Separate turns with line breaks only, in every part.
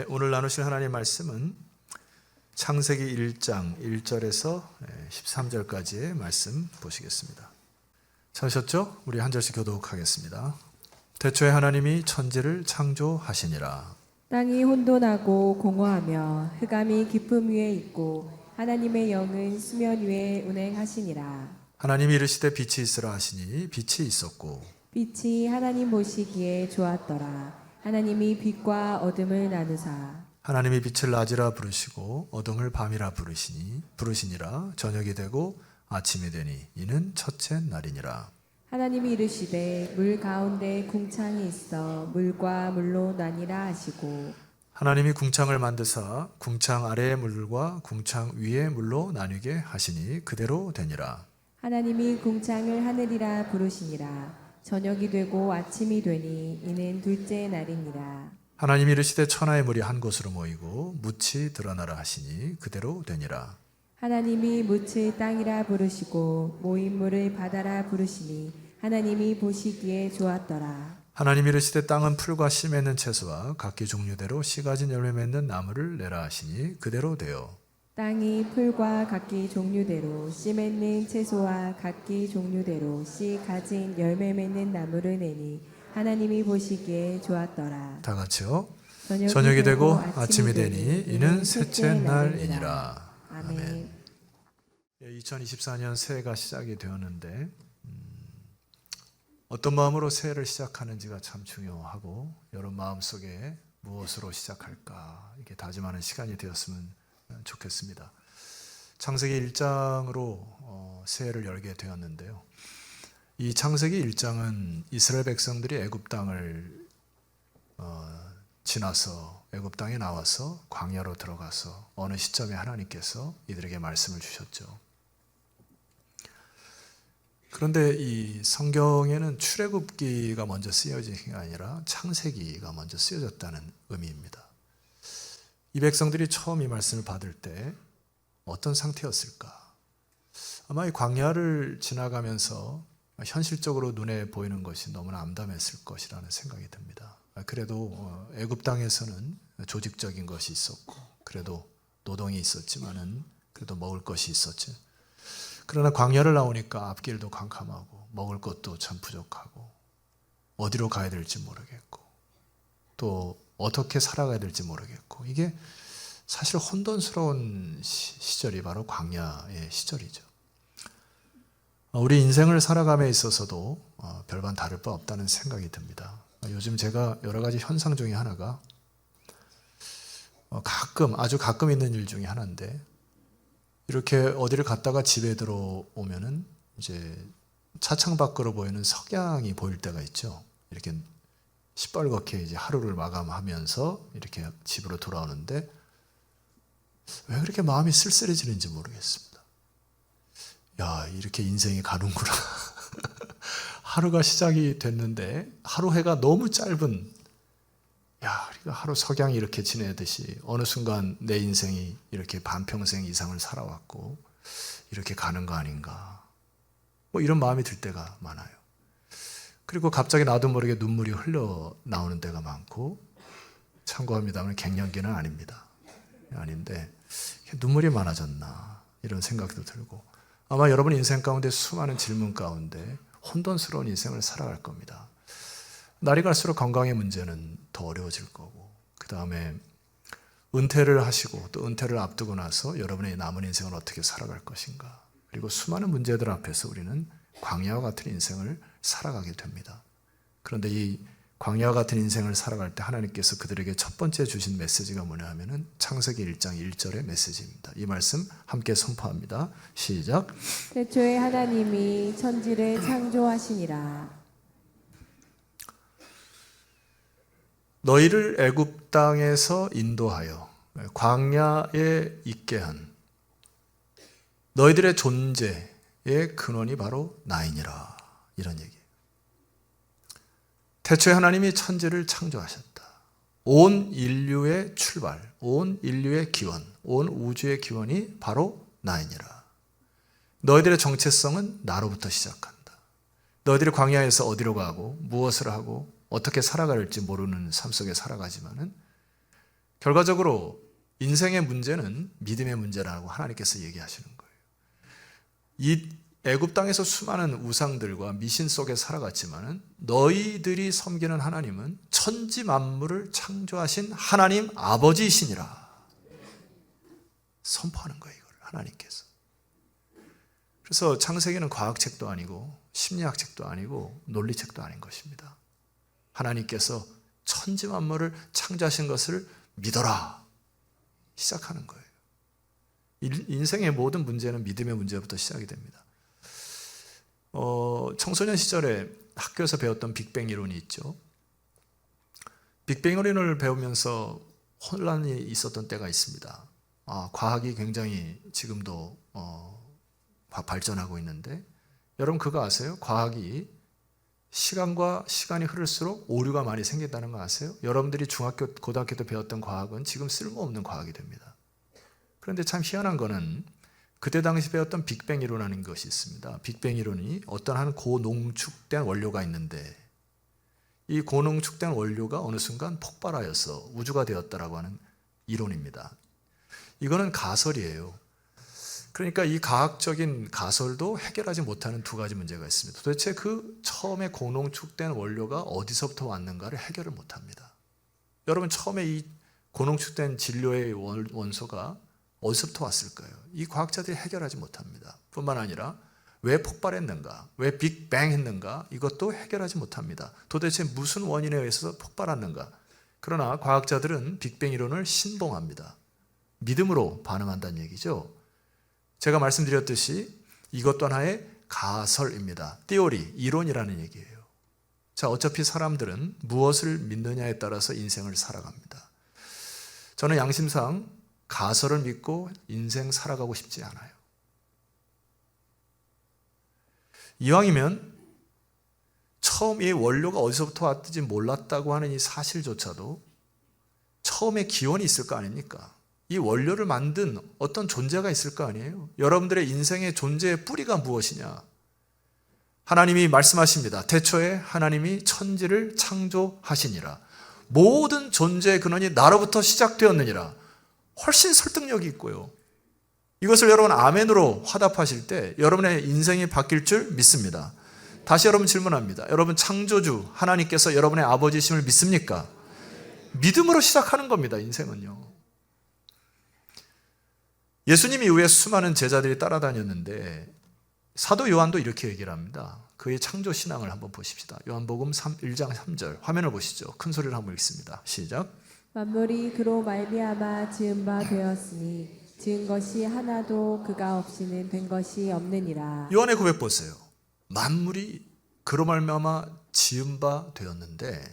오늘 나누실 하나님의 말씀은 창세기 1장 1절에서 13절까지의 말씀 보시겠습니다. 찾으셨죠? 우리 한 절씩 교독하겠습니다. 태초에 하나님이 천지를 창조하시니라.
땅이 혼돈하고 공허하며 흑암이 깊음 위에 있고 하나님의 영은 수면 위에 운행하시니라.
하나님이 이르시되 빛이 있으라 하시니 빛이 있었고
빛이 하나님 보시기에 좋았더라. 하나님이 빛과 어둠을 나누사
하나님이 빛을 낮이라 부르시고 어둠을 밤이라 부르시니라. 저녁이 되고 아침이 되니 이는 첫째 날이니라.
하나님이 이르시되 물 가운데 궁창이 있어 물과 물로 나뉘라 하시고
하나님이 궁창을 만드사 궁창 아래의 물과 궁창 위의 물로 나뉘게 하시니 그대로 되니라.
하나님이 궁창을 하늘이라 부르시니라. 저녁이 되고 아침이 되니 이는 둘째 날이니라.
하나님이 이르시되 천하의 물이 한 곳으로 모이고 묻이 드러나라 하시니 그대로 되니라.
하나님이 묻을 땅이라 부르시고 모인 물을 바다라 부르시니 하나님이 보시기에 좋았더라.
하나님이 이르시되 땅은 풀과 씨 맺는 채소와 각기 종류대로 씨 가진 열매 맺는 나무를 내라 하시니 그대로 되어
땅이 풀과 각기 종류대로 씨 맺는 채소와 각기 종류대로 씨 가진 열매 맺는 나무를 내니 하나님이 보시기에 좋았더라.
다 같이요. 저녁이 되고 아침이 되니 이는 셋째 날이니라.
아멘.
2024년 새해가 시작이 되었는데 어떤 마음으로 새해를 시작하는지가 참 중요하고 여러분 마음속에 무엇으로 시작할까 이렇게 다짐하는 시간이 되었으면 좋겠습니다. 창세기 1장으로 새해를 열게 되었는데요. 이 창세기 1장은 이스라엘 백성들이 애굽 땅을 지나서 애굽 땅에 나와서 광야로 들어가서 어느 시점에 하나님께서 이들에게 말씀을 주셨죠. 그런데 이 성경에는 출애굽기가 먼저 쓰여진 게 아니라 창세기가 먼저 쓰여졌다는 의미입니다. 이 백성들이 처음 이 말씀을 받을 때 어떤 상태였을까? 아마 이 광야를 지나가면서 현실적으로 눈에 보이는 것이 너무나 암담했을 것이라는 생각이 듭니다. 그래도 애굽 땅에서는 조직적인 것이 있었고 그래도 노동이 있었지만은 그래도 먹을 것이 있었죠. 그러나 광야를 나오니까 앞길도 캄캄하고 먹을 것도 참 부족하고 어디로 가야 될지 모르겠고 또 어떻게 살아가야 될지 모르겠고 이게 사실 혼돈스러운 시절이 바로 광야의 시절이죠. 우리 인생을 살아감에 있어서도 별반 다를 바 없다는 생각이 듭니다. 요즘 제가 여러 가지 현상 중에 하나가 아주 가끔 있는 일 중에 하나인데 이렇게 어디를 갔다가 집에 들어오면은 이제 차창 밖으로 보이는 석양이 보일 때가 있죠. 이렇게 시뻘겋게 이제 하루를 마감하면서 이렇게 집으로 돌아오는데 왜 그렇게 마음이 쓸쓸해지는지 모르겠습니다. 야, 이렇게 인생이 가는구나. 하루가 시작이 됐는데 하루 해가 너무 짧은 우리가 하루 석양이 이렇게 지내듯이 어느 순간 내 인생이 이렇게 반평생 이상을 살아왔고 이렇게 가는 거 아닌가 이런 마음이 들 때가 많아요. 그리고 갑자기 나도 모르게 눈물이 흘러 나오는 때가 많고 참고합니다만 갱년기는 아닙니다. 아닌데 눈물이 많아졌나 이런 생각도 들고 아마 여러분 인생 가운데 수많은 질문 가운데 혼돈스러운 인생을 살아갈 겁니다. 날이 갈수록 건강의 문제는 더 어려워질 거고 그 다음에 은퇴를 하시고 또 은퇴를 앞두고 나서 여러분의 남은 인생을 어떻게 살아갈 것인가 그리고 수많은 문제들 앞에서 우리는 광야와 같은 인생을 살아가게 됩니다. 그런데 이 광야와 같은 인생을 살아갈 때 하나님께서 그들에게 첫 번째 주신 메시지가 뭐냐 하면은 창세기 1장 1절의 메시지입니다. 이 말씀 함께 선포합니다. 시작.
태초에 하나님이 천지를 창조하시니라.
너희를 애굽 땅에서 인도하여 광야에 있게 한 너희들의 존재의 근원이 바로 나이니라. 이런 얘기예요. 태초에 하나님이 천지를 창조하셨다. 온 인류의 출발, 온 인류의 기원, 온 우주의 기원이 바로 나이니라. 너희들의 정체성은 나로부터 시작한다. 너희들이 광야에서 어디로 가고 무엇을 하고 어떻게 살아갈지 모르는 삶 속에 살아가지만은 결과적으로 인생의 문제는 믿음의 문제라고 하나님께서 얘기하시는 거예요. 이 애굽 땅에서 수많은 우상들과 미신 속에 살아갔지만은 너희들이 섬기는 하나님은 천지 만물을 창조하신 하나님 아버지이시니라 선포하는 거예요. 이걸 하나님께서. 그래서 창세기는 과학책도 아니고 심리학책도 아니고 논리책도 아닌 것입니다. 하나님께서 천지 만물을 창조하신 것을 믿어라 시작하는 거예요. 인생의 모든 문제는 믿음의 문제부터 시작이 됩니다. 청소년 시절에 학교에서 배웠던 빅뱅 이론이 있죠. 빅뱅 이론을 배우면서 혼란이 있었던 때가 있습니다. 과학이 굉장히 지금도 발전하고 있는데 여러분 그거 아세요? 과학이 시간과 시간이 흐를수록 오류가 많이 생긴다는 거 아세요? 여러분들이 중학교, 고등학교 때 배웠던 과학은 지금 쓸모없는 과학이 됩니다. 그런데 참 희한한 거는 그때 당시 배웠던 빅뱅 이론이라는 것이 있습니다. 빅뱅 이론이 어떤 한 고농축된 원료가 있는데 이 고농축된 원료가 어느 순간 폭발하여서 우주가 되었다라고 하는 이론입니다. 이거는 가설이에요. 그러니까 이 과학적인 가설도 해결하지 못하는 두 가지 문제가 있습니다. 도대체 그 처음에 고농축된 원료가 어디서부터 왔는가를 해결을 못합니다. 여러분 처음에 이 고농축된 진료의 원소가 어디서부터 왔을까요? 이 과학자들이 해결하지 못합니다. 뿐만 아니라 왜 폭발했는가, 왜 빅뱅 했는가 이것도 해결하지 못합니다. 도대체 무슨 원인에 의해서 폭발했는가. 그러나 과학자들은 빅뱅 이론을 신봉합니다. 믿음으로 반응한다는 얘기죠. 제가 말씀드렸듯이 이것도 하나의 가설입니다. 티오리, 이론이라는 얘기예요. 자, 어차피 사람들은 무엇을 믿느냐에 따라서 인생을 살아갑니다. 저는 양심상 가설을 믿고 인생 살아가고 싶지 않아요. 이왕이면 처음 이 원료가 어디서부터 왔는지 몰랐다고 하는 이 사실조차도 처음에 기원이 있을 거 아닙니까? 이 원료를 만든 어떤 존재가 있을 거 아니에요? 여러분들의 인생의 존재의 뿌리가 무엇이냐? 하나님이 말씀하십니다. 태초에 하나님이 천지를 창조하시니라. 모든 존재의 근원이 나로부터 시작되었느니라. 훨씬 설득력이 있고요. 이것을 여러분 아멘으로 화답하실 때 여러분의 인생이 바뀔 줄 믿습니다. 다시 여러분 질문합니다. 여러분 창조주 하나님께서 여러분의 아버지심을 믿습니까? 믿음으로 시작하는 겁니다. 인생은요. 예수님 이후에 수많은 제자들이 따라다녔는데 사도 요한도 이렇게 얘기를 합니다. 그의 창조 신앙을 한번 보십시다. 요한복음 1장 3절 화면을 보시죠. 큰 소리로 한번 읽습니다. 시작.
만물이 그로 말미암아 지은 바 되었으니 지은 것이 하나도 그가 없이는 된 것이 없느니라.
요한의 고백 보세요. 만물이 그로 말미암아 지은 바 되었는데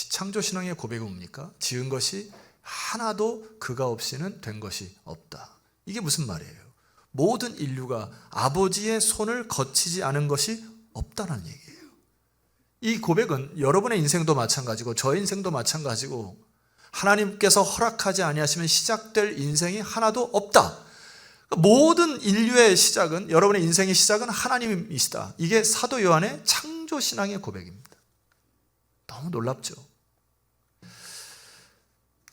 창조 신앙의 고백은 뭡니까? 지은 것이 하나도 그가 없이는 된 것이 없다. 이게 무슨 말이에요? 모든 인류가 아버지의 손을 거치지 않은 것이 없다는 얘기예요. 이 고백은 여러분의 인생도 마찬가지고 저의 인생도 마찬가지고 하나님께서 허락하지 아니하시면 시작될 인생이 하나도 없다. 모든 인류의 시작은, 여러분의 인생의 시작은 하나님이시다. 이게 사도 요한의 창조 신앙의 고백입니다. 너무 놀랍죠?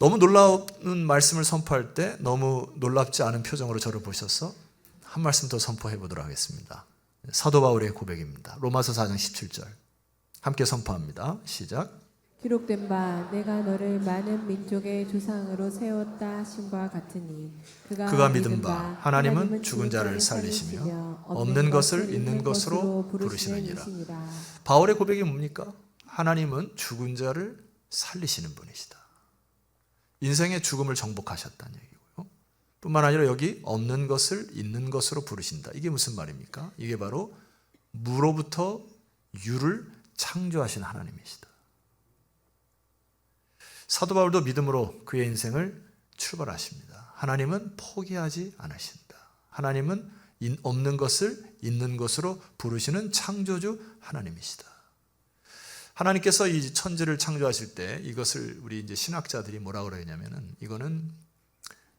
너무 놀라운 말씀을 선포할 때 너무 놀랍지 않은 표정으로 저를 보셔서 한 말씀 더 선포해 보도록 하겠습니다. 사도 바울의 고백입니다. 로마서 4장 17절 함께 선포합니다. 시작.
기록된 바 내가 너를 많은 민족의 조상으로 세웠다 하심과 같으니 그가 믿은 바 하나님은 죽은 자를 살리시며
없는 것을 있는 것으로 부르시느니라. 바울의 고백이 뭡니까? 하나님은 죽은 자를 살리시는 분이시다. 인생의 죽음을 정복하셨다는 얘기고요. 뿐만 아니라 여기 없는 것을 있는 것으로 부르신다. 이게 무슨 말입니까? 이게 바로 무로부터 유를 창조하신 하나님이시다. 사도 바울도 믿음으로 그의 인생을 출발하십니다. 하나님은 포기하지 않으신다. 하나님은 없는 것을 있는 것으로 부르시는 창조주 하나님이시다. 하나님께서 이 천지를 창조하실 때 이것을 우리 이제 신학자들이 뭐라고 그러냐면은 이거는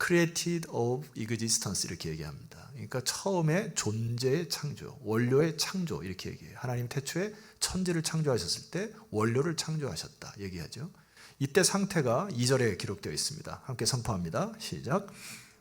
created of existence 이렇게 얘기합니다. 그러니까 처음에 존재의 창조, 원료의 창조 이렇게 얘기해요. 하나님 태초에 천지를 창조하셨을 때 원료를 창조하셨다 얘기하죠. 이때 상태가 2절에 기록되어 있습니다. 함께 선포합니다. 시작.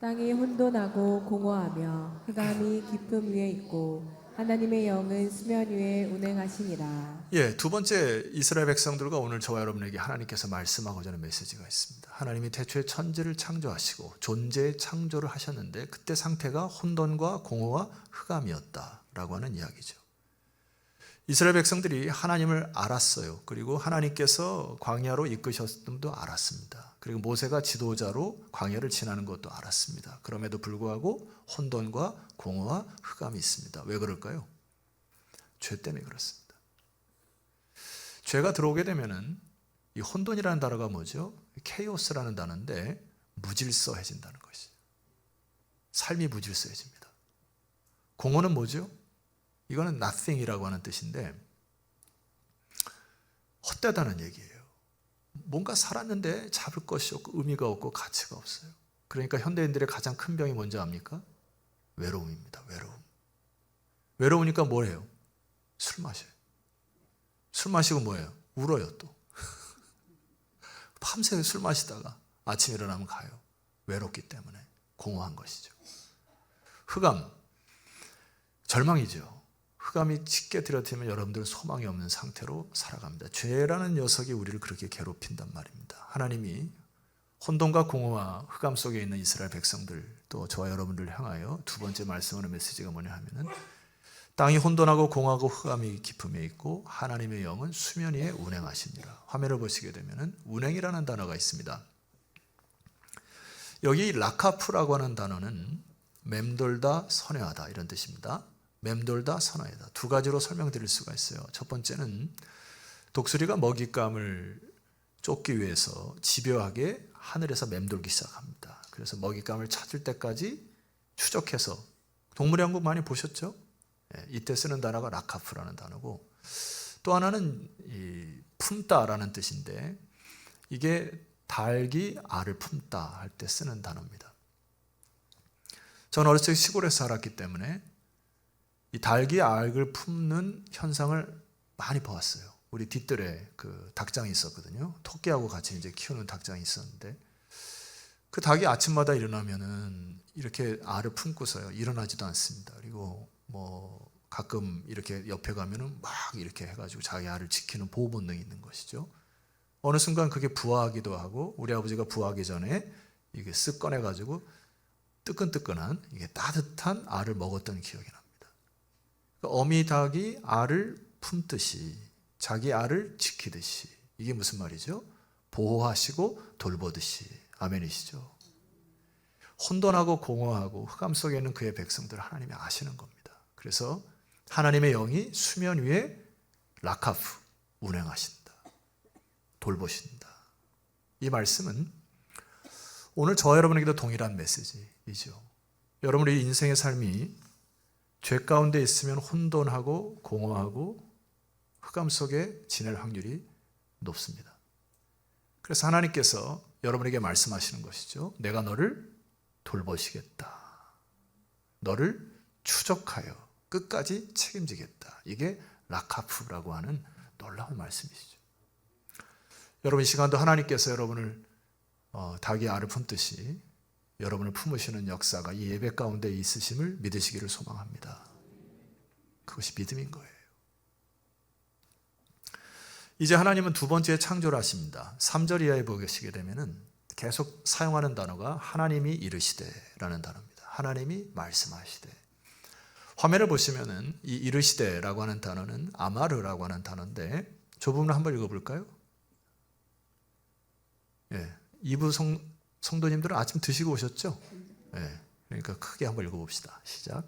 땅이 혼돈하고 공허하며 흑암이 깊음 위에 있고 하나님의 영은 수면 위에 운행하시니라.
예, 두 번째 이스라엘 백성들과 오늘 저와 여러분에게 하나님께서 말씀하고자 하는 메시지가 있습니다. 하나님이 태초에 천지를 창조하시고 존재의 창조를 하셨는데 그때 상태가 혼돈과 공허와 흑암이었다라고 하는 이야기죠. 이스라엘 백성들이 하나님을 알았어요. 그리고 하나님께서 광야로 이끄셨음도 알았습니다. 그리고 모세가 지도자로 광야를 지나는 것도 알았습니다. 그럼에도 불구하고 혼돈과 공허와 흑암이 있습니다. 왜 그럴까요? 죄 때문에 그렇습니다. 죄가 들어오게 되면은 이 혼돈이라는 단어가 뭐죠? 케이오스라는 단어인데 무질서해진다는 것이죠. 삶이 무질서해집니다. 공허는 뭐죠? 이거는 nothing이라고 하는 뜻인데 헛되다는 얘기예요. 뭔가 살았는데 잡을 것이 없고 의미가 없고 가치가 없어요. 그러니까 현대인들의 가장 큰 병이 뭔지 압니까? 외로움입니다. 외로움. 외로우니까 뭐예요? 술 마셔요. 술 마시고 뭐예요? 울어요 또. 밤새 술 마시다가 아침에 일어나면 가요. 외롭기 때문에 공허한 것이죠. 흑암, 절망이죠. 흑암이 짙게 들어들면 여러분들은 소망이 없는 상태로 살아갑니다. 죄라는 녀석이 우리를 그렇게 괴롭힌단 말입니다. 하나님이 혼돈과 공허와 흑암 속에 있는 이스라엘 백성들 또 저와 여러분들을 향하여 두 번째 말씀하는 메시지가 뭐냐 하면은 땅이 혼돈하고 공허하고 흑암이 깊음에 있고 하나님의 영은 수면 위에 운행하시니라. 화면을 보시게 되면은 운행이라는 단어가 있습니다. 여기 라카프라고 하는 단어는 맴돌다 선회하다 이런 뜻입니다. 맴돌다 선회하다. 두 가지로 설명드릴 수가 있어요. 첫 번째는 독수리가 먹잇감을 쫓기 위해서 집요하게 하늘에서 맴돌기 시작합니다. 그래서 먹잇감을 찾을 때까지 추적해서 동물의 왕국 많이 보셨죠? 이때 쓰는 단어가 라카프라는 단어고 또 하나는 이 품다라는 뜻인데 이게 닭이 알을 품다 할 때 쓰는 단어입니다. 저는 어렸을 때 시골에서 살았기 때문에 이 닭이 알을 품는 현상을 많이 보았어요. 우리 뒷뜰에 그 닭장이 있었거든요. 토끼하고 같이 이제 키우는 닭장이 있었는데 그 닭이 아침마다 일어나면은 이렇게 알을 품고서요. 일어나지도 않습니다. 그리고 뭐 가끔 이렇게 옆에 가면은 막 이렇게 해가지고 자기 알을 지키는 보호 본능이 있는 것이죠. 어느 순간 그게 부화하기도 하고 우리 아버지가 부화하기 전에 이게 쓱 꺼내가지고 뜨끈뜨끈한 이게 따뜻한 알을 먹었던 기억이 납니다. 어미 닭이 알을 품듯이 자기 알을 지키듯이 이게 무슨 말이죠? 보호하시고 돌보듯이 아멘이시죠. 혼돈하고 공허하고 흑암 속에 있는 그의 백성들을 하나님이 아시는 겁니다. 그래서 하나님의 영이 수면 위에 라카프 운행하신다. 돌보신다. 이 말씀은 오늘 저와 여러분에게도 동일한 메시지이죠. 여러분의 인생의 삶이 죄 가운데 있으면 혼돈하고 공허하고 흑암 속에 지낼 확률이 높습니다. 그래서 하나님께서 여러분에게 말씀하시는 것이죠. 내가 너를 돌보시겠다. 너를 추적하여 끝까지 책임지겠다. 이게 라카프라고 하는 놀라운 말씀이시죠. 여러분 이 시간도 하나님께서 여러분을 닭이 알을 품듯이 여러분을 품으시는 역사가 이 예배 가운데 있으심을 믿으시기를 소망합니다. 그것이 믿음인 거예요. 이제 하나님은 두 번째 창조를 하십니다. 3절 이하에 보시게 되면은 계속 사용하는 단어가 하나님이 이르시되라는 단어입니다. 하나님이 말씀하시되. 화면을 보시면은 이 이르시되라고 하는 단어는 아마르라고 하는 단어인데 저 부분을 한번 읽어볼까요? 예, 2부 성도님들은 아침 드시고 오셨죠? 예, 그러니까 크게 한번 읽어봅시다. 시작.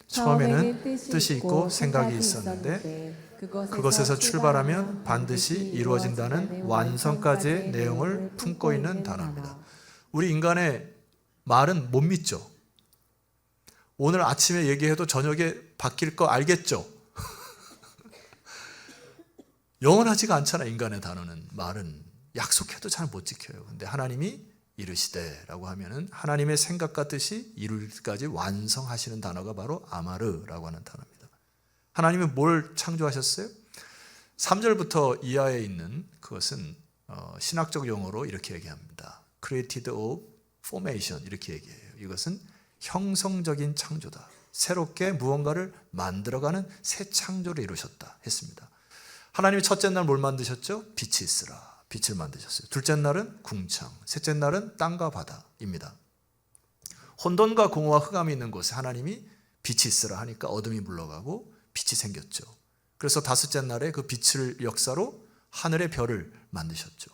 처음에는 뜻이 있고 생각이 있었는데 그것에서 출발하면 반드시 이루어진다는 완성까지의 내용을 품고 있는 단어입니다. 우리 인간의 말은 못 믿죠? 오늘 아침에 얘기해도 저녁에 바뀔 거 알겠죠? 영원하지가 않잖아. 인간의 단어는 말은 약속해도 잘 못 지켜요. 근데 하나님이 이르시되라고 하면은 하나님의 생각과 뜻이 이룰 때까지 완성하시는 단어가 바로 아마르라고 하는 단어입니다. 하나님은 뭘 창조하셨어요? 3절부터 이하에 있는 그것은 신학적 용어로 이렇게 얘기합니다. Created of formation 이렇게 얘기해요. 이것은 형성적인 창조다. 새롭게 무언가를 만들어가는 새 창조를 이루셨다 했습니다. 하나님이 첫째 날 뭘 만드셨죠? 빛이 있으라. 빛을 만드셨어요. 둘째 날은 궁창, 셋째 날은 땅과 바다입니다. 혼돈과 공허와 흑암이 있는 곳에 하나님이 빛이 있으라 하니까 어둠이 물러가고 빛이 생겼죠. 그래서 다섯째 날에 그 빛을 역사로 하늘의 별을 만드셨죠.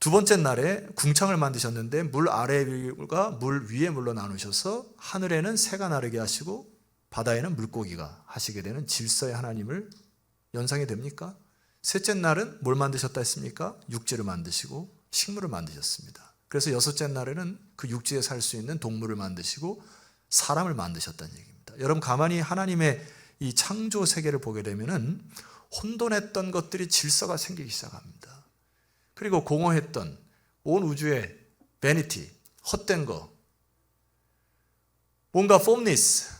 두 번째 날에 궁창을 만드셨는데 물 아래가 물 위에 물로 나누셔서 하늘에는 새가 나르게 하시고 바다에는 물고기가 하시게 되는 질서의 하나님을 연상이 됩니까? 셋째 날은 뭘 만드셨다 했습니까? 육지를 만드시고 식물을 만드셨습니다. 그래서 여섯째 날에는 그 육지에 살 수 있는 동물을 만드시고 사람을 만드셨다는 얘기입니다. 여러분 가만히 하나님의 이 창조 세계를 보게 되면은 혼돈했던 것들이 질서가 생기기 시작합니다. 그리고 공허했던 온 우주의 베니티, 헛된 거, 뭔가 폼니스,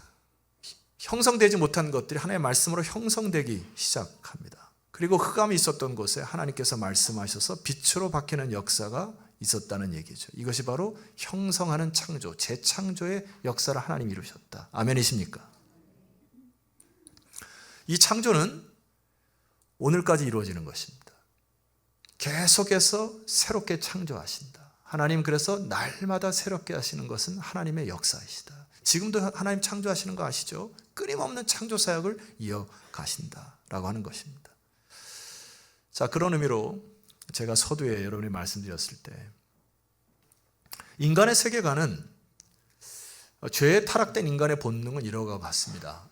형성되지 못한 것들이 하나님의 말씀으로 형성되기 시작합니다. 그리고 흑암이 있었던 곳에 하나님께서 말씀하셔서 빛으로 바뀌는 역사가 있었다는 얘기죠. 이것이 바로 형성하는 창조, 재창조의 역사를 하나님이 이루셨다. 아멘이십니까? 이 창조는 오늘까지 이루어지는 것입니다. 계속해서 새롭게 창조하신다. 하나님 그래서 날마다 새롭게 하시는 것은 하나님의 역사이시다. 지금도 하나님 창조하시는 거 아시죠? 끊임없는 창조 사역을 이어가신다라고 하는 것입니다. 자, 그런 의미로 제가 서두에 여러분이 말씀드렸을 때 인간의 세계관은 죄에 타락된 인간의 본능은 이러고 같습니다.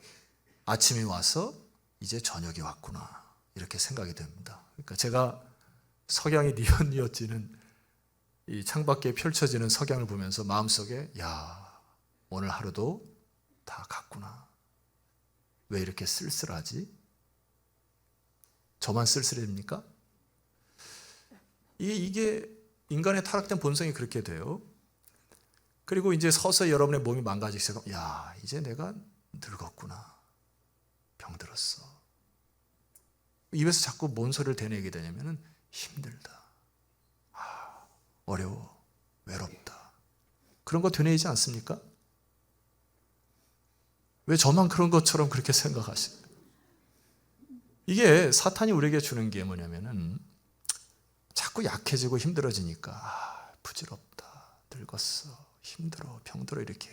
아침이 와서 이제 저녁이 왔구나 이렇게 생각이 됩니다. 그러니까 제가 석양이 뉘엿뉘엿지는 이 창밖에 펼쳐지는 석양을 보면서 마음속에 야 오늘 하루도 다 갔구나. 왜 이렇게 쓸쓸하지? 저만 쓸쓸합니까? 이게 인간의 타락된 본성이 그렇게 돼요. 그리고 이제 서서히 여러분의 몸이 망가지기 시작하면 야 이제 내가 늙었구나. 병들었어. 입에서 자꾸 뭔 소리를 대내게 되냐면 힘들다. 어려워. 외롭다. 그런 거 되뇌이지 않습니까? 왜 저만 그런 것처럼 그렇게 생각하십니까? 이게 사탄이 우리에게 주는 게 뭐냐면은 자꾸 약해지고 힘들어지니까 부질없다. 늙었어. 힘들어. 병들어. 이렇게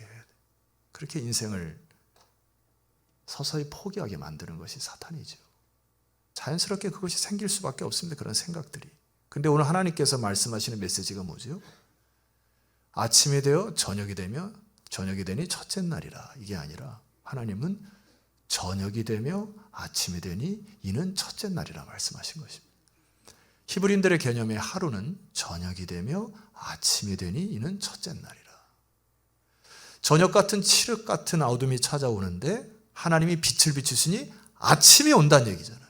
그렇게 인생을 서서히 포기하게 만드는 것이 사탄이죠. 자연스럽게 그것이 생길 수밖에 없습니다. 그런 생각들이. 근데 오늘 하나님께서 말씀하시는 메시지가 뭐죠? 아침이 되어 저녁이 되며 저녁이 되니 첫째 날이라. 이게 아니라 하나님은 저녁이 되며 아침이 되니 이는 첫째 날이라 말씀하신 것입니다. 히브리인들의 개념의 하루는 저녁이 되며 아침이 되니 이는 첫째 날이라. 저녁 같은 칠흑 같은 어둠이 찾아오는데 하나님이 빛을 비추시니 아침이 온다는 얘기잖아요.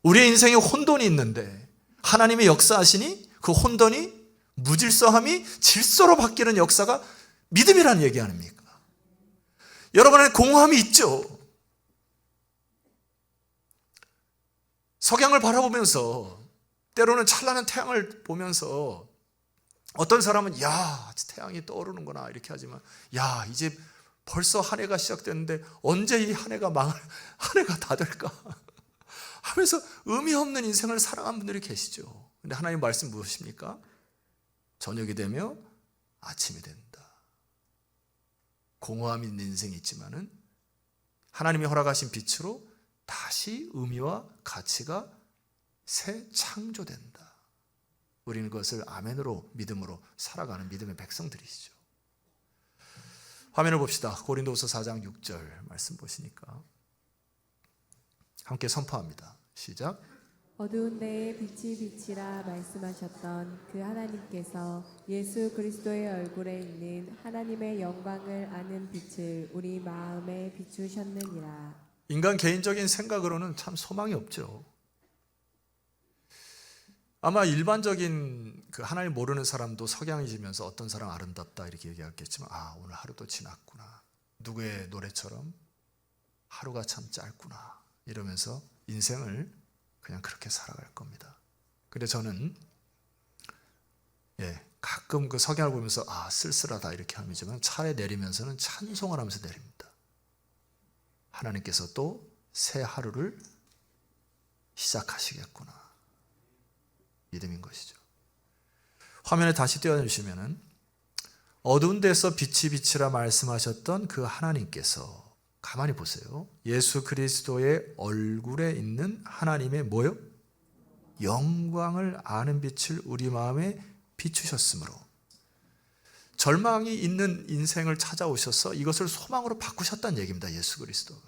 우리의 인생에 혼돈이 있는데 하나님의 역사하시니 그 혼돈이 무질서함이 질서로 바뀌는 역사가 믿음이라는 얘기 아닙니까? 여러분 안에 공허함이 있죠. 석양을 바라보면서 때로는 찬란한 태양을 보면서 어떤 사람은 야 태양이 떠오르는구나 이렇게 하지만 야 이제 벌써 한 해가 시작됐는데 언제 이 한 해가 한 해가 다 될까 하면서 의미 없는 인생을 살아가는 분들이 계시죠. 근데 하나님 말씀 무엇입니까? 저녁이 되며 아침이 된다. 공허함이 있는 인생이 있지만은 하나님이 허락하신 빛으로 다시 의미와 가치가 새 창조된다. 우리는 그것을 아멘으로 믿음으로 살아가는 믿음의 백성들이시죠. 화면을 봅시다. 고린도후서 4장 6절 말씀 보시니까 함께 선포합니다. 시작.
어두운 데에 빛이 빛이라 말씀하셨던 그 하나님께서 예수 그리스도의 얼굴에 있는 하나님의 영광을 아는 빛을 우리 마음에 비추셨느니라.
인간 개인적인 생각으로는 참 소망이 없죠. 아마 일반적인 그 하나님 모르는 사람도 석양이 지면서 어떤 사람 아름답다 이렇게 얘기하겠지만 아 오늘 하루도 지났구나. 누구의 노래처럼 하루가 참 짧구나 이러면서 인생을 그냥 그렇게 살아갈 겁니다. 근데 저는 가끔 그 석양을 보면서 쓸쓸하다 이렇게 하지만 차에 내리면서는 찬송을 하면서 내립니다. 하나님께서 또 새 하루를 시작하시겠구나. 믿음인 것이죠. 화면에 다시 띄워주시면은 어두운 데서 빛이 비치라 말씀하셨던 그 하나님께서 가만히 보세요. 예수 그리스도의 얼굴에 있는 하나님의 뭐요? 영광을 아는 빛을 우리 마음에 비추셨으므로 절망이 있는 인생을 찾아오셔서 이것을 소망으로 바꾸셨다는 얘기입니다. 예수 그리스도가.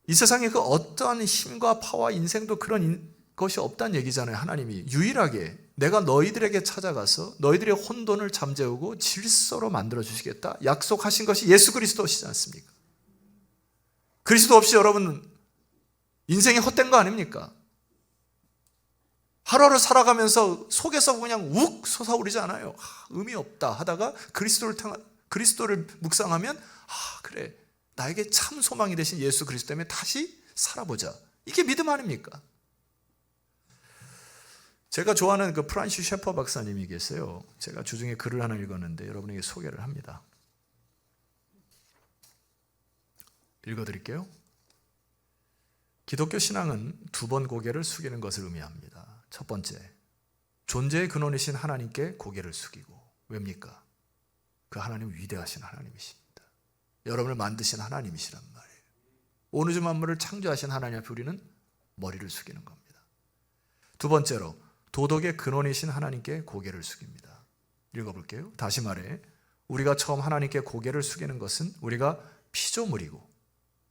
이 세상에 그 어떠한 힘과 파와 인생도 그런 것이 없다는 얘기잖아요. 하나님이 유일하게 내가 너희들에게 찾아가서 너희들의 혼돈을 잠재우고 질서로 만들어 주시겠다 약속하신 것이 예수 그리스도시지 않습니까? 그리스도 없이 여러분 인생이 헛된 거 아닙니까? 하루하루 살아가면서 속에서 그냥 욱 솟아오르지 않아요. 의미 없다 하다가 그리스도를 묵상하면 그래 나에게 참 소망이 되신 예수 그리스도 때문에 다시 살아보자. 이게 믿음 아닙니까? 제가 좋아하는 그 프란시 셰퍼 박사님이 계세요. 제가 주중에 글을 하나 읽었는데 여러분에게 소개를 합니다. 읽어드릴게요. 기독교 신앙은 두 번 고개를 숙이는 것을 의미합니다. 첫 번째, 존재의 근원이신 하나님께 고개를 숙이고. 왜입니까? 그 하나님은 위대하신 하나님이십니다. 여러분을 만드신 하나님이시란 말이에요. 온 우주 만물을 창조하신 하나님 앞에 우리는 머리를 숙이는 겁니다. 두 번째로 도덕의 근원이신 하나님께 고개를 숙입니다. 읽어볼게요. 다시 말해 우리가 처음 하나님께 고개를 숙이는 것은 우리가 피조물이고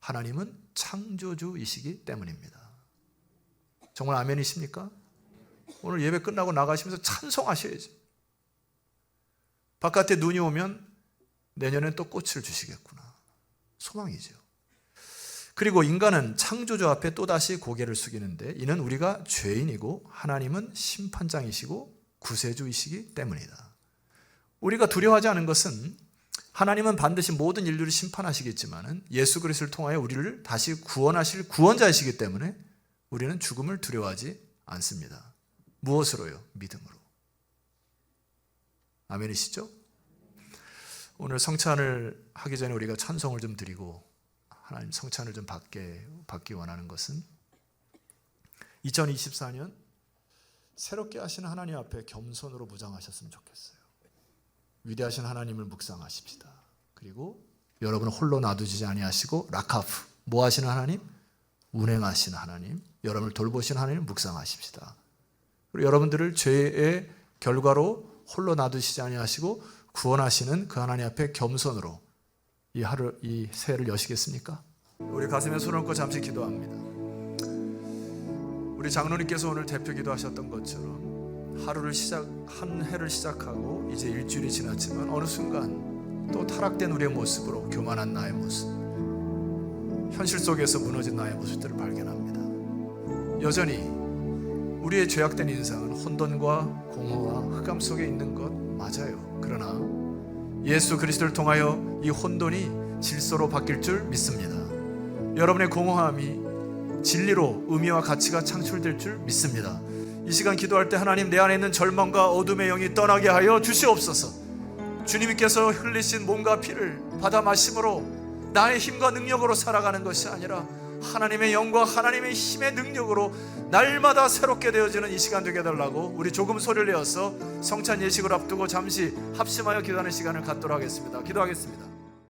하나님은 창조주이시기 때문입니다. 정말 아멘이십니까? 오늘 예배 끝나고 나가시면서 찬송하셔야지. 바깥에 눈이 오면 내년엔 또 꽃을 주시겠구나. 소망이죠. 그리고 인간은 창조주 앞에 또다시 고개를 숙이는데 이는 우리가 죄인이고 하나님은 심판장이시고 구세주이시기 때문이다. 우리가 두려워하지 않은 것은 하나님은 반드시 모든 인류를 심판하시겠지만 예수 그리스도를 통하여 우리를 다시 구원하실 구원자이시기 때문에 우리는 죽음을 두려워하지 않습니다. 무엇으로요? 믿음으로. 아멘이시죠? 오늘 성찬을 하기 전에 우리가 찬송을 좀 드리고 하나님 성찬을 좀 받기 원하는 것은 2024년 새롭게 하시는 하나님 앞에 겸손으로 무장하셨으면 좋겠어요. 위대하신 하나님을 묵상하십시다. 그리고 여러분을 홀로 놔두지 아니하시고 라카프, 뭐 하시는 하나님? 운행하시는 하나님, 여러분을 돌보시는 하나님을 묵상하십시다. 그리고 여러분들을 죄의 결과로 홀로 놔두시지 아니하시고 구원하시는 그 하나님 앞에 겸손으로 이 새해를 여시겠습니까? 우리 가슴에 손을 얹고 잠시 기도합니다. 우리 장로님께서 오늘 대표 기도하셨던 것처럼 한 해를 시작하고 이제 일주일이 지났지만 어느 순간 또 타락된 우리의 모습으로 교만한 나의 모습, 현실 속에서 무너진 나의 모습들을 발견합니다. 여전히 우리의 죄악된 인상은 혼돈과 공허와 흑암 속에 있는 것 맞아요. 그러나 예수 그리스도를 통하여 이 혼돈이 질서로 바뀔 줄 믿습니다. 여러분의 공허함이 진리로 의미와 가치가 창출될 줄 믿습니다. 이 시간 기도할 때 하나님 내 안에 있는 절망과 어둠의 영이 떠나게 하여 주시옵소서. 주님께서 흘리신 몸과 피를 받아 마심으로 나의 힘과 능력으로 살아가는 것이 아니라 하나님의 영과 하나님의 힘의 능력으로 날마다 새롭게 되어지는 이 시간 되게 해달라고 우리 조금 소리를 내어서 성찬 예식을 앞두고 잠시 합심하여 기도하는 시간을 갖도록 하겠습니다. 기도하겠습니다.